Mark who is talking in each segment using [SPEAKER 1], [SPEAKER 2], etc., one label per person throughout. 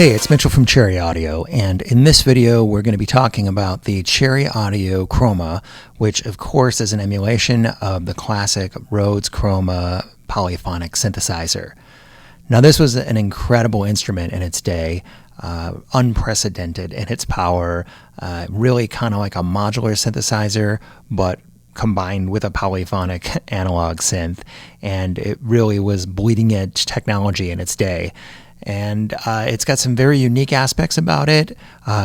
[SPEAKER 1] Hey, it's Mitchell from Cherry Audio, and in this video we're going to be talking about the Cherry Audio Chroma, which of course is an emulation of the classic Rhodes Chroma polyphonic synthesizer. Now this was an incredible instrument in its day, unprecedented in its power, really kind of like a modular synthesizer, but combined with a polyphonic analog synth, and it really was bleeding edge technology in its day. And it's got some very unique aspects about it,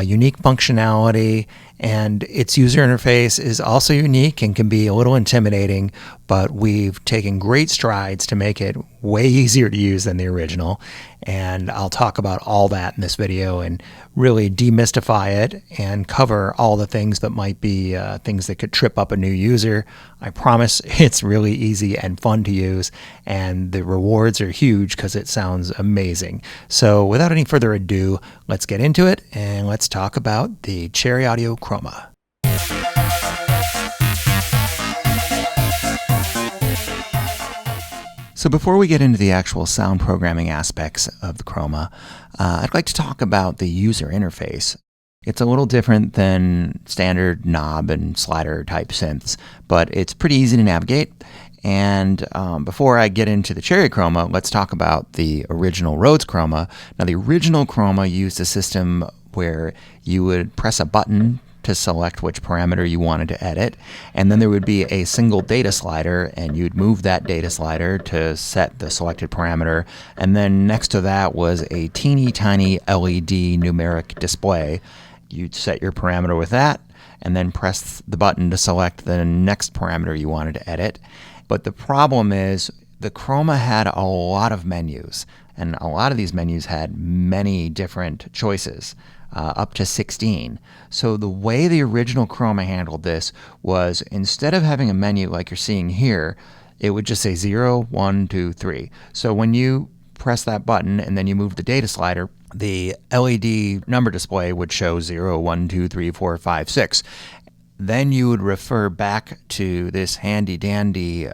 [SPEAKER 1] unique functionality, and its user interface is also unique and can be a little intimidating, but we've taken great strides to make it way easier to use than the original. And I'll talk about all that in this video and really demystify it and cover all the things that might be things that could trip up a new user. I promise it's really easy and fun to use, and the rewards are huge because it sounds amazing. So without any further ado, let's get into it and let's talk about the Cherry Audio Chroma. So before we get into the actual sound programming aspects of the Chroma, I'd like to talk about the user interface. It's a little different than standard knob and slider type synths, but it's pretty easy to navigate. And before I get into the Cherry Chroma, let's talk about the original Rhodes Chroma. Now the original Chroma used a system where you would press a button to select which parameter you wanted to edit, and then there would be a single data slider, and you'd move that data slider to set the selected parameter, and then next to that was a teeny tiny LED numeric display. You'd set your parameter with that, and then press the button to select the next parameter you wanted to edit. But the problem is the Chroma had a lot of menus, and a lot of these menus had many different choices. Up to 16. So the way the original Chroma handled this was, instead of having a menu like you're seeing here, it would just say 0, 1, 2, 3. So when you press that button and then you move the data slider, the LED number display would show 0, 1, 2, 3, 4, 5, 6. Then you would refer back to this handy-dandy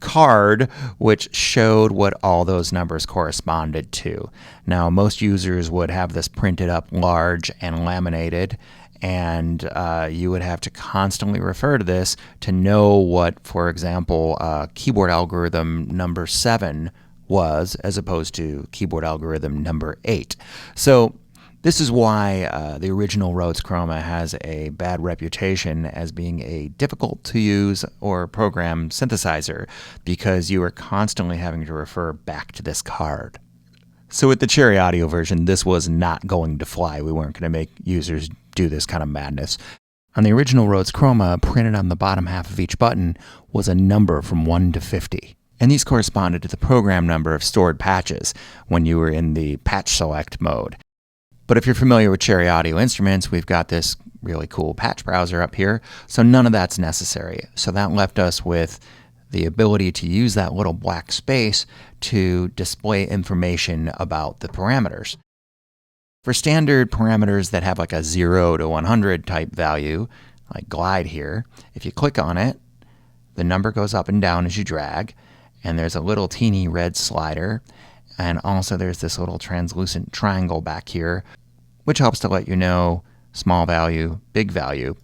[SPEAKER 1] card, which showed what all those numbers corresponded to. Now, most users would have this printed up large and laminated, and you would have to constantly refer to this to know what, for example, keyboard algorithm number 7 was, as opposed to keyboard algorithm number 8. So this is why the original Rhodes Chroma has a bad reputation as being a difficult to use or program synthesizer, because you are constantly having to refer back to this card. So with the Cherry Audio version, this was not going to fly. We weren't going to make users do this kind of madness. On the original Rhodes Chroma, printed on the bottom half of each button was a number from 1 to 50. And these corresponded to the program number of stored patches when you were in the patch select mode. But if you're familiar with Cherry Audio instruments, we've got this really cool patch browser up here, so none of that's necessary. So that left us with the ability to use that little black space to display information about the parameters. For standard parameters that have like a 0 to 100 type value, like glide here, if you click on it, the number goes up and down as you drag, and there's a little teeny red slider, and also there's this little translucent triangle back here, which helps to let you know small value, big value.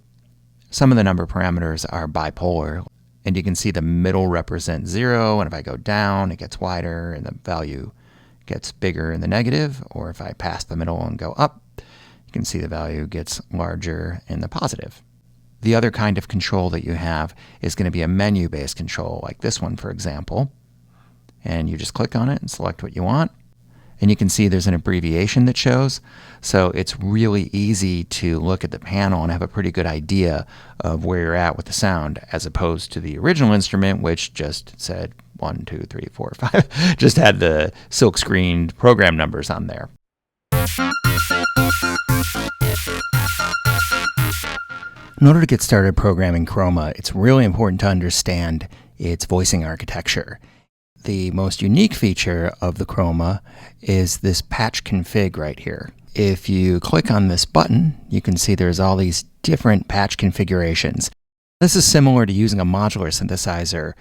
[SPEAKER 1] Some of the number parameters are bipolar, and you can see the middle represents 0, and if I go down, it gets wider, and the value gets bigger in the negative, or if I pass the middle and go up, you can see the value gets larger in the positive. The other kind of control that you have is going to be a menu-based control, like this one, for example, and you just click on it and select what you want. And you can see there's an abbreviation that shows, so it's really easy to look at the panel and have a pretty good idea of where you're at with the sound, as opposed to the original instrument, which just said 1, 2, 3, 4, 5, just had the silk-screened program numbers on there. In order to get started programming Chroma, it's really important to understand its voicing architecture. The most unique feature of the Chroma is this patch config right here. If you click on this button, you can see there's all these different patch configurations. This is similar to using a modular synthesizer.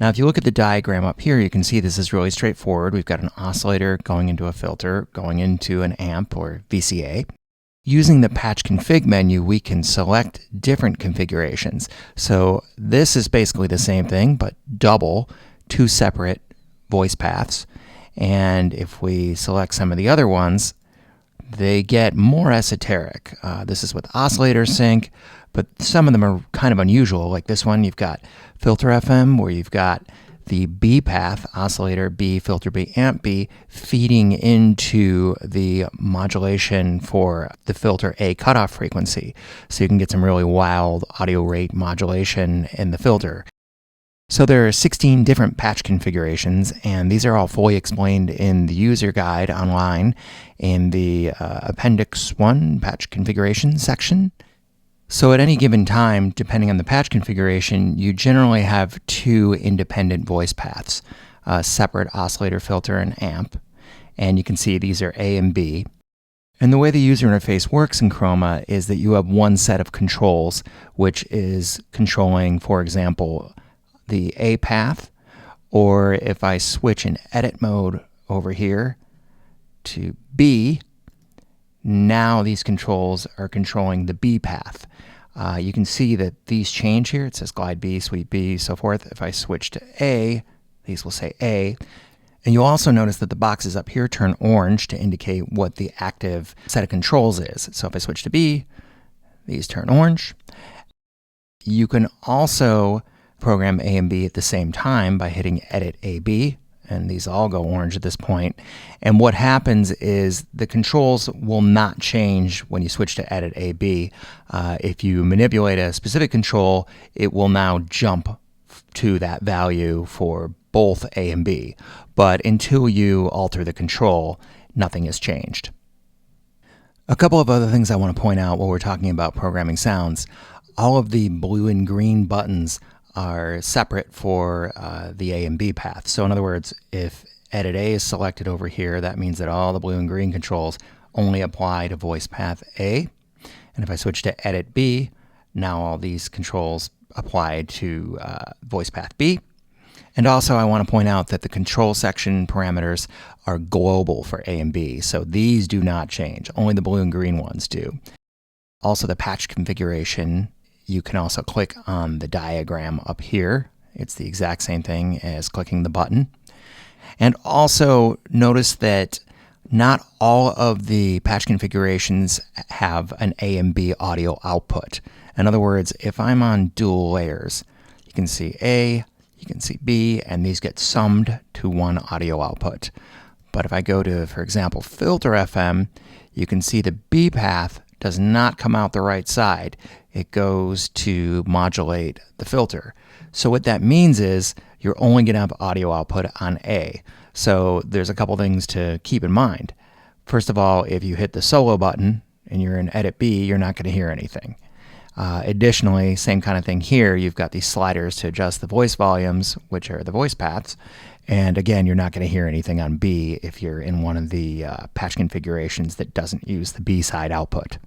[SPEAKER 1] Now, if you look at the diagram up here, you can see this is really straightforward. We've got an oscillator going into a filter, going into an amp or VCA. Using the patch config menu, we can select different configurations. So this is basically the same thing, but double, two separate voice paths. And if we select some of the other ones, they get more esoteric. This is with oscillator sync, but some of them are kind of unusual. Like this one, you've got filter FM, where you've got the B path, oscillator B, filter B, amp B, feeding into the modulation for the filter A cutoff frequency. So you can get some really wild audio rate modulation in the filter. So there are 16 different patch configurations, and these are all fully explained in the user guide online in the Appendix 1 patch configuration section. So at any given time, depending on the patch configuration, you generally have two independent voice paths, a separate oscillator, filter, and amp. And you can see these are A and B. And the way the user interface works in Chroma is that you have one set of controls, which is controlling, for example, the A path, or if I switch in edit mode over here to B, now these controls are controlling the B path. You can see that these change here. It says glide B, sweep B, so forth. If I switch to A, these will say A. And you'll also notice that the boxes up here turn orange to indicate what the active set of controls is. So if I switch to B, these turn orange. You can also program A and B at the same time by hitting Edit AB, and these all go orange at this point. And what happens is the controls will not change when you switch to Edit AB. If you manipulate a specific control, it will now jump to that value for both A and B. But until you alter the control, nothing has changed. A couple of other things I want to point out while we're talking about programming sounds. All of the blue and green buttons are separate for the A and B path. So in other words, if Edit A is selected over here, that means that all the blue and green controls only apply to voice path A. And if I switch to Edit B, now all these controls apply to voice path B. And also I want to point out that the control section parameters are global for A and B. So these do not change. Only the blue and green ones do. Also the patch configuration, you can also click on the diagram up here. It's the exact same thing as clicking the button. And also notice that not all of the patch configurations have an A and B audio output. In other words, if I'm on dual layers, you can see A, you can see B, and these get summed to one audio output. But if I go to, for example, filter FM, you can see the B path does not come out the right side. It goes to modulate the filter. So what that means is you're only going to have audio output on A. So there's a couple things to keep in mind. First of all, if you hit the solo button and you're in Edit B, you're not going to hear anything. Additionally, same kind of thing here. You've got these sliders to adjust the voice volumes, which are the voice paths. And again, you're not going to hear anything on B if you're in one of the patch configurations that doesn't use the B side output.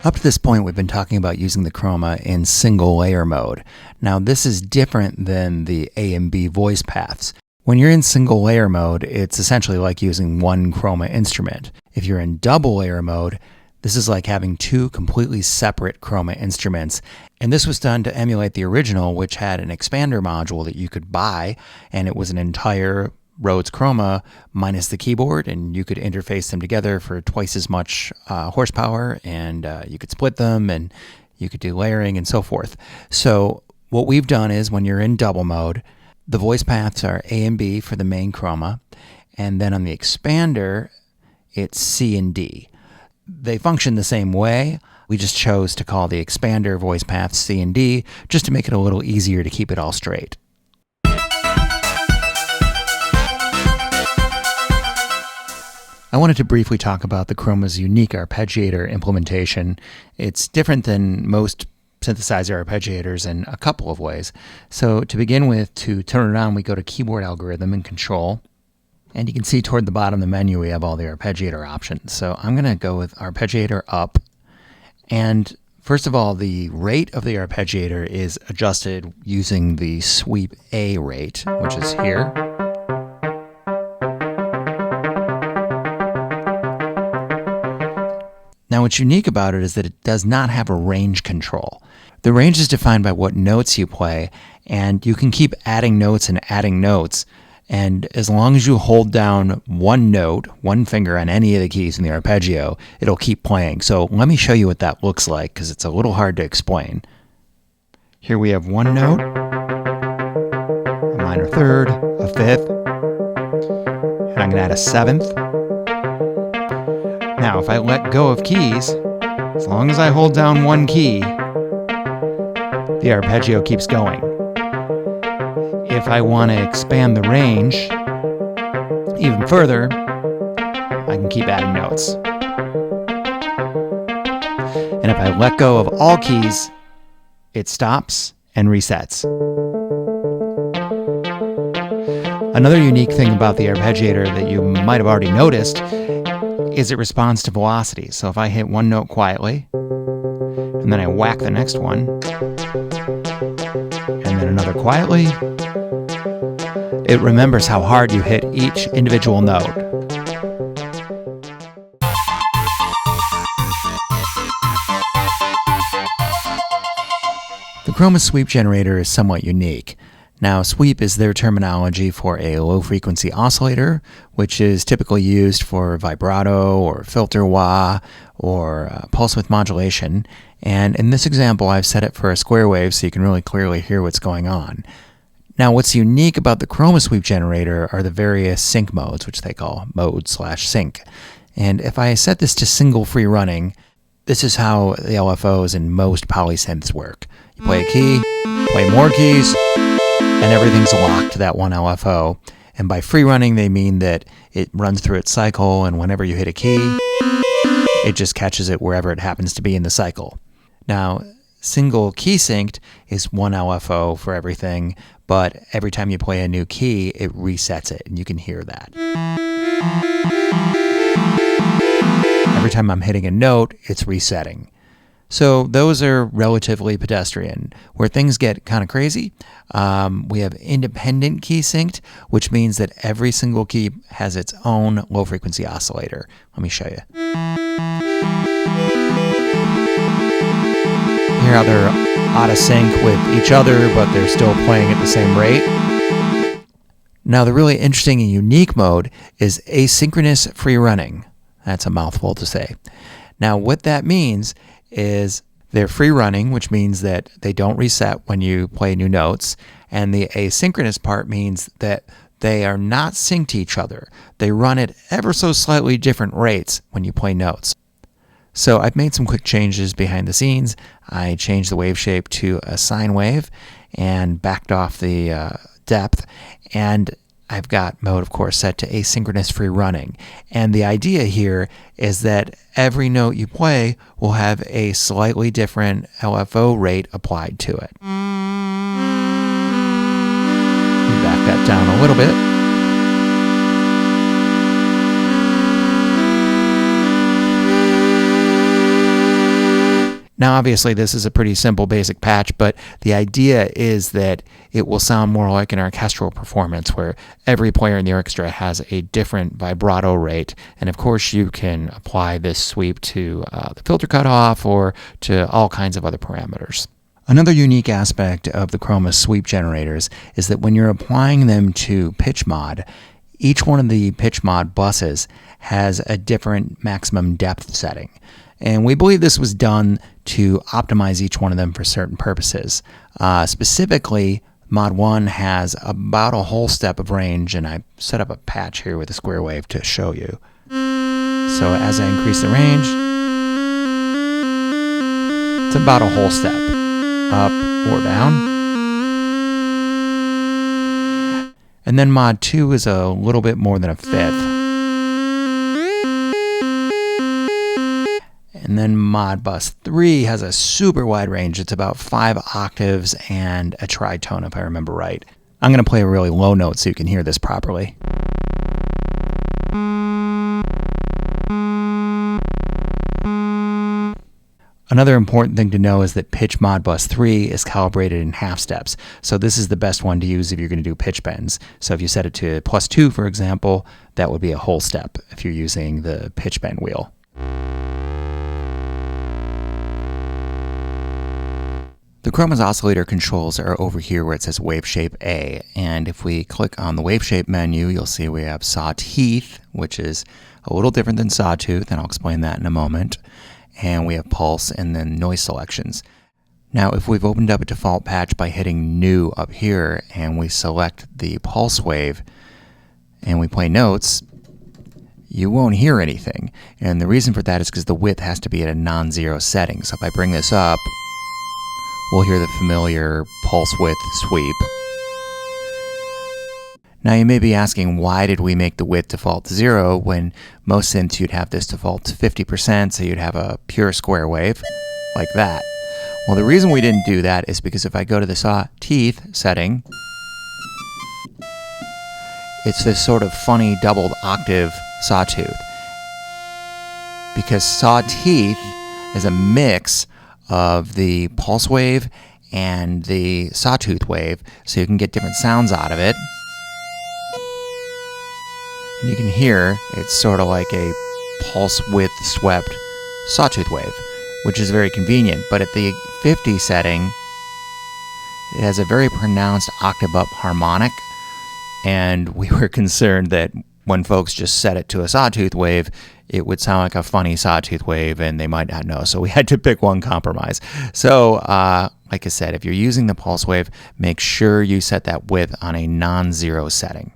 [SPEAKER 1] Up to this point, we've been talking about using the Chroma in single layer mode. Now, this is different than the A and B voice paths. When you're in single layer mode, it's essentially like using one Chroma instrument. If you're in double layer mode, this is like having two completely separate Chroma instruments. And this was done to emulate the original, which had an expander module that you could buy, and it was an entire Rhodes Chroma minus the keyboard, and you could interface them together for twice as much horsepower, and you could split them, and you could do layering and so forth. So what we've done is when you're in double mode, the voice paths are A and B for the main Chroma, and then on the expander, it's C and D. They function the same way. We just chose to call the expander voice paths C and D just to make it a little easier to keep it all straight. I wanted to briefly talk about the Chroma's unique arpeggiator implementation. It's different than most synthesizer arpeggiators in a couple of ways. So to begin with, to turn it on, we go to Keyboard Algorithm and Control. And you can see toward the bottom of the menu, we have all the arpeggiator options. So I'm going to go with Arpeggiator Up. And First of all, the rate of the arpeggiator is adjusted using the sweep A rate, which is here. Now, what's unique about it is that it does not have a range control. The range is defined by what notes you play, and you can keep adding notes and adding notes. And as long as you hold down one note, one finger on any of the keys in the arpeggio, it'll keep playing. So let me show you what that looks like, because it's a little hard to explain. Here we have one note, a minor third, a fifth, and I'm going to add a seventh. Now, if I let go of keys, as long as I hold down one key, the arpeggio keeps going. If I want to expand the range even further, I can keep adding notes. And if I let go of all keys, it stops and resets. Another unique thing about the arpeggiator that you might have already noticed is it responds to velocity. So if I hit one note quietly, and then I whack the next one, and then another quietly, it remembers how hard you hit each individual note. The Chroma sweep generator is somewhat unique. Now, sweep is their terminology for a low-frequency oscillator, which is typically used for vibrato or filter wah or pulse width modulation. And in this example, I've set it for a square wave so you can really clearly hear what's going on. Now, what's unique about the Chroma sweep generator are the various sync modes, which they call mode/sync. And if I set this to single free running, this is how the LFOs in most polysynths work. You play a key, play more keys, and everything's locked to that one LFO. And by free running, they mean that it runs through its cycle, and whenever you hit a key, it just catches it wherever it happens to be in the cycle. Now, single key synced is one LFO for everything, but every time you play a new key, it resets it, and you can hear that. Every time I'm hitting a note, it's resetting. So those are relatively pedestrian. Where things get kind of crazy, we have independent key synced, which means that every single key has its own low-frequency oscillator. Let me show you. Hear how they're out of sync with each other, but they're still playing at the same rate. Now, the really interesting and unique mode is asynchronous free running. That's a mouthful to say. Now, what that means is they're free running, which means that they don't reset when you play new notes. And the asynchronous part means that they are not synced to each other. They run at ever so slightly different rates when you play notes. So I've made some quick changes behind the scenes. I changed the wave shape to a sine wave and backed off the depth. And I've got mode, of course, set to asynchronous free running. And the idea here is that every note you play will have a slightly different LFO rate applied to it. Back that down a little bit. Now, obviously, this is a pretty simple, basic patch, but the idea is that it will sound more like an orchestral performance where every player in the orchestra has a different vibrato rate. And of course, you can apply this sweep to the filter cutoff or to all kinds of other parameters. Another unique aspect of the Chroma sweep generators is that when you're applying them to pitch mod, each one of the pitch mod buses has a different maximum depth setting. And we believe this was done to optimize each one of them for certain purposes. Specifically, Mod 1 has about a whole step of range, and I set up a patch here with a square wave to show you. So as I increase the range, it's about a whole step, up or down. And then Mod 2 is a little bit more than a fifth. And then Modbus 3 has a super wide range. It's about 5 octaves and a tritone, if I remember right. I'm going to play a really low note so you can hear this properly. Another important thing to know is that pitch Modbus 3 is calibrated in half steps. So this is the best one to use if you're going to do pitch bends. So if you set it to +2, for example, that would be a whole step if you're using the pitch bend wheel. The Chroma's oscillator controls are over here where it says Waveshape A, and if we click on the Waveshape menu, you'll see we have Sawteeth, which is a little different than Sawtooth, and I'll explain that in a moment. And we have Pulse and then Noise selections. Now, if we've opened up a default patch by hitting New up here, and we select the Pulse wave, and we play notes, you won't hear anything. And the reason for that is because the width has to be at a non-zero setting. So if I bring this up, we'll hear the familiar pulse width sweep. Now you may be asking, why did we make the width default to 0 when most synths you'd have this default to 50%, so you'd have a pure square wave like that. Well, the reason we didn't do that is because if I go to the Sawteeth setting, it's this sort of funny doubled octave sawtooth. Because Sawteeth is a mix of the pulse wave and the sawtooth wave, so you can get different sounds out of it. And you can hear it's sort of like a pulse width swept sawtooth wave, which is very convenient. But at the 50 setting, it has a very pronounced octave up harmonic, and we were concerned that when folks just set it to a sawtooth wave, it would sound like a funny sawtooth wave and they might not know. So we had to pick one compromise. So like I said, if you're using the pulse wave, make sure you set that width on a non-zero setting.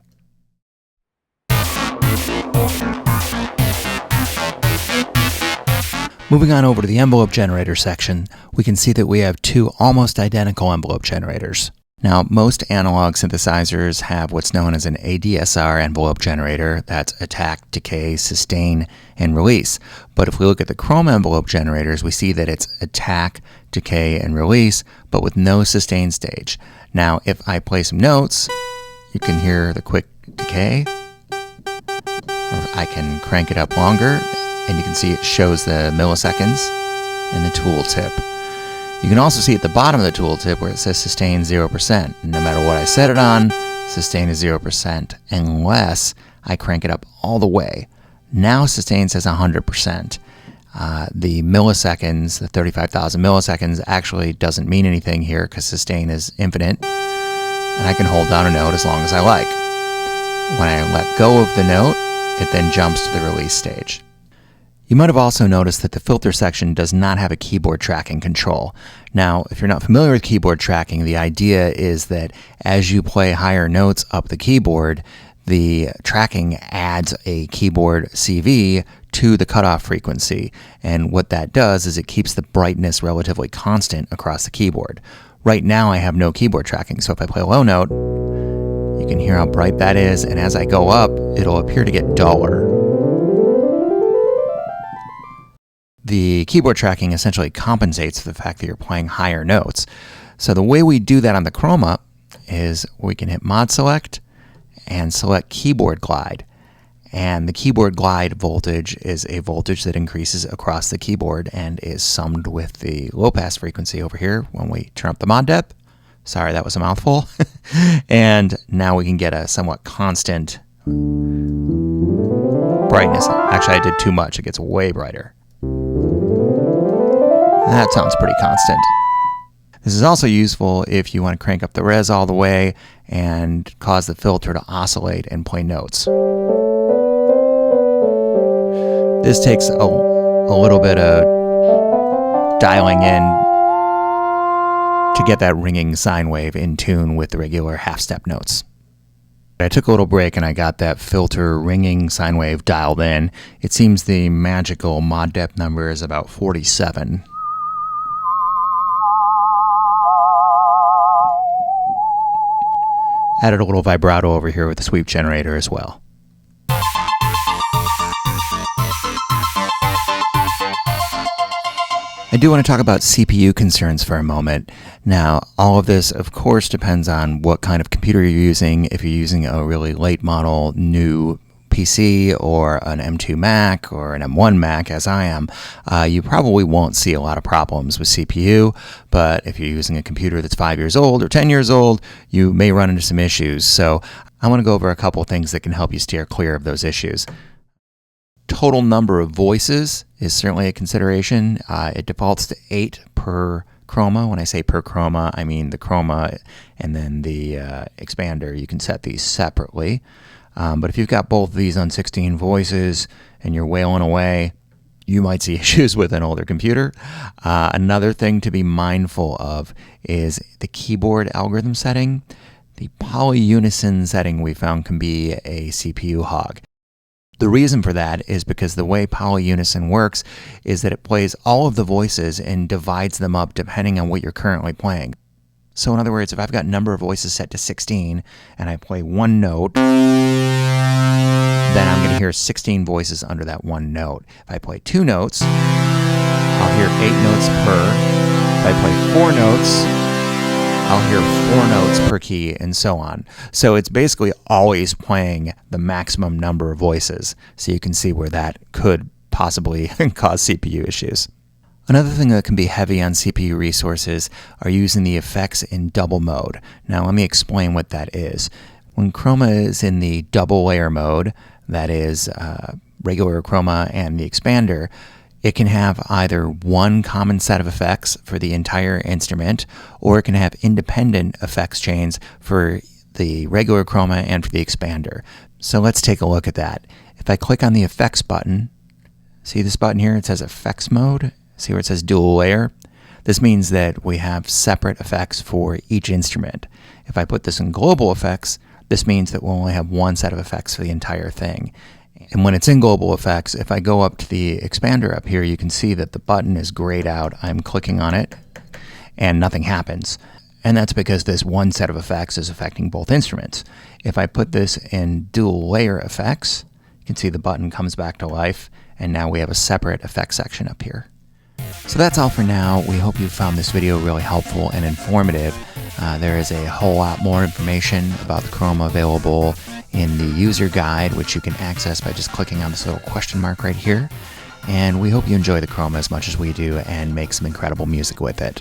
[SPEAKER 1] Moving on over to the envelope generator section, we can see that we have two almost identical envelope generators. Now, most analog synthesizers have what's known as an ADSR envelope generator. That's attack, decay, sustain, and release. But if we look at the Chroma envelope generators, we see that it's attack, decay, and release, but with no sustain stage. Now, if I play some notes, you can hear the quick decay, or I can crank it up longer, and you can see it shows the milliseconds in the tooltip. You can also see at the bottom of the tooltip where it says sustain 0%. No matter what I set it on, sustain is 0% unless I crank it up all the way. Now sustain says 100%. The milliseconds, the 35,000 milliseconds, actually doesn't mean anything here because sustain is infinite, and I can hold down a note as long as I like. When I let go of the note, it then jumps to the release stage. You might have also noticed that the filter section does not have a keyboard tracking control. Now, if you're not familiar with keyboard tracking, the idea is that as you play higher notes up the keyboard, the tracking adds a keyboard CV to the cutoff frequency. And what that does is it keeps the brightness relatively constant across the keyboard. Right now, I have no keyboard tracking, so if I play a low note, you can hear how bright that is, and as I go up, it'll appear to get duller. The keyboard tracking essentially compensates for the fact that you're playing higher notes. So the way we do that on the Chroma is we can hit Mod Select and select Keyboard Glide. And the keyboard glide voltage is a voltage that increases across the keyboard and is summed with the low pass frequency over here when we turn up the mod depth. Sorry, that was a mouthful. And now we can get a somewhat constant brightness. Actually, I did too much. It gets way brighter. That sounds pretty constant. This is also useful if you want to crank up the res all the way and cause the filter to oscillate and play notes. This takes a little bit of dialing in to get that ringing sine wave in tune with the regular half-step notes. I took a little break and I got that filter ringing sine wave dialed in. It seems the magical mod depth number is about 47. Added a little vibrato over here with the sweep generator as well. I do want to talk about CPU concerns for a moment. Now, all of this, of course, depends on what kind of computer you're using. If you're using a really late model, new PC or an M2 Mac or an M1 Mac, as I am, you probably won't see a lot of problems with CPU. But if you're using a computer that's 5 years old or 10 years old, you may run into some issues. So I want to go over a couple things that can help you steer clear of those issues. Total number of voices is certainly a consideration. It defaults to 8 per Chroma. When I say per Chroma, I mean the Chroma and then the expander. You can set these separately. But if you've got both of these on 16 voices and you're wailing away, you might see issues with an older computer. Another thing to be mindful of is the keyboard algorithm setting. The polyunison setting we found can be a CPU hog. The reason for that is because the way polyunison works is that it plays all of the voices and divides them up depending on what you're currently playing. So in other words, if I've got number of voices set to 16 and I play one note, then I'm going to hear 16 voices under that one note. If I play 2 notes, I'll hear 8 notes per. If I play 4 notes, I'll hear 4 notes per key, and so on. So it's basically always playing the maximum number of voices. So you can see where that could possibly cause CPU issues. Another thing that can be heavy on CPU resources are using the effects in double mode. Now let me explain what that is. When Chroma is in the double layer mode, that is regular Chroma and the expander, it can have either one common set of effects for the entire instrument, or it can have independent effects chains for the regular Chroma and for the expander. So let's take a look at that. If I click on the effects button, see this button here? It says effects mode. See where it says dual layer? This means that we have separate effects for each instrument. If I put this in global effects, this means that we'll only have one set of effects for the entire thing. And when it's in global effects, if I go up to the expander up here, you can see that the button is grayed out. I'm clicking on it and nothing happens. And that's because this one set of effects is affecting both instruments. If I put this in dual layer effects, you can see the button comes back to life, and now we have a separate effects section up here. So that's all for now. We hope you found this video really helpful and informative. There is a whole lot more information about the Chroma available in the user guide, which you can access by just clicking on this little question mark right here. And we hope you enjoy the Chroma as much as we do and make some incredible music with it.